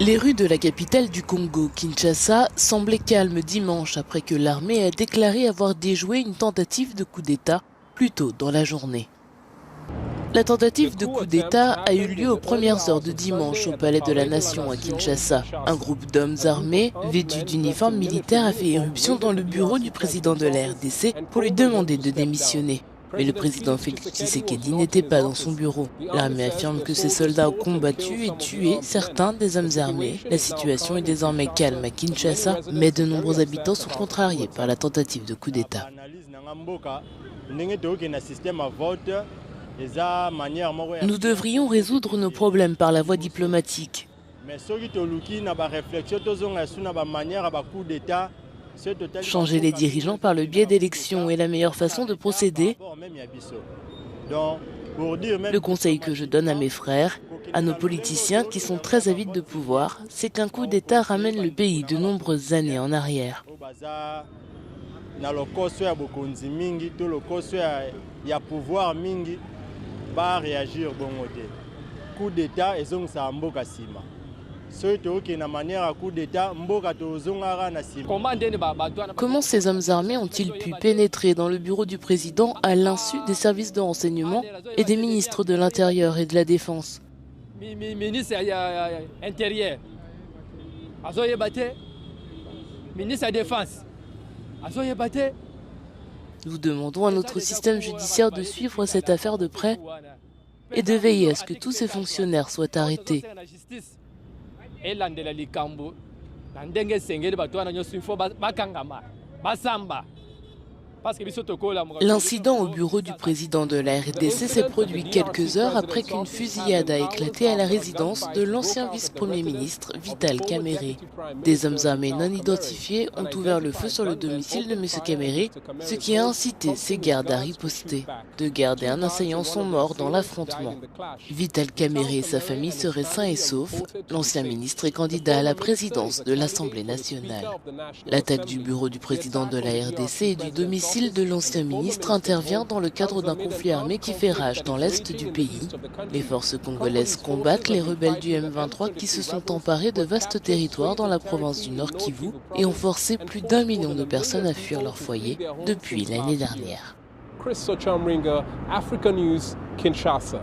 Les rues de la capitale du Congo, Kinshasa, semblaient calmes dimanche après que l'armée a déclaré avoir déjoué une tentative de coup d'État plus tôt dans la journée. La tentative de coup d'État a eu lieu aux premières heures de dimanche au Palais de la Nation à Kinshasa. Un groupe d'hommes armés, vêtus d'uniformes militaires, a fait irruption dans le bureau du président de la RDC pour lui demander de démissionner. Mais le président Félix Tshisekedi n'était pas dans son bureau. L'armée affirme que ses soldats ont combattu et tué certains des hommes armés. La situation est désormais calme à Kinshasa, mais de nombreux habitants sont contrariés par la tentative de coup d'État. Nous devrions résoudre nos problèmes par la voie diplomatique. Changer les dirigeants par le biais d'élections est la meilleure façon de procéder. Le conseil que je donne à mes frères, à nos politiciens qui sont très avides de pouvoir, c'est qu'un coup d'État ramène le pays de nombreuses années en arrière. Comment ces hommes armés ont-ils pu pénétrer dans le bureau du président à l'insu des services de renseignement et des ministres de l'Intérieur et de la Défense? Nous demandons à notre système judiciaire de suivre cette affaire de près et de veiller à ce que tous ces fonctionnaires soient arrêtés. L'incident au bureau du président de la RDC s'est produit quelques heures après qu'une fusillade a éclaté à la résidence de l'ancien vice-premier ministre Vital Kamerhe. Des hommes armés non identifiés ont ouvert le feu sur le domicile de M. Kamerhe, ce qui a incité ses gardes à riposter. 2 gardes et un assaillant sont morts dans l'affrontement. Vital Kamerhe et sa famille seraient sains et saufs. L'ancien ministre est candidat à la présidence de l'Assemblée nationale. L'attaque du bureau du président de la RDC et du domicile de l'ancien ministre intervient dans le cadre d'un conflit armé qui fait rage dans l'est du pays. Les forces congolaises combattent les rebelles du M23 qui se sont emparés de vastes territoires dans la province du Nord Kivu et ont forcé plus d'1 million de personnes à fuir leur foyer depuis l'année dernière. Chris Sochamringa, Africa News, Kinshasa.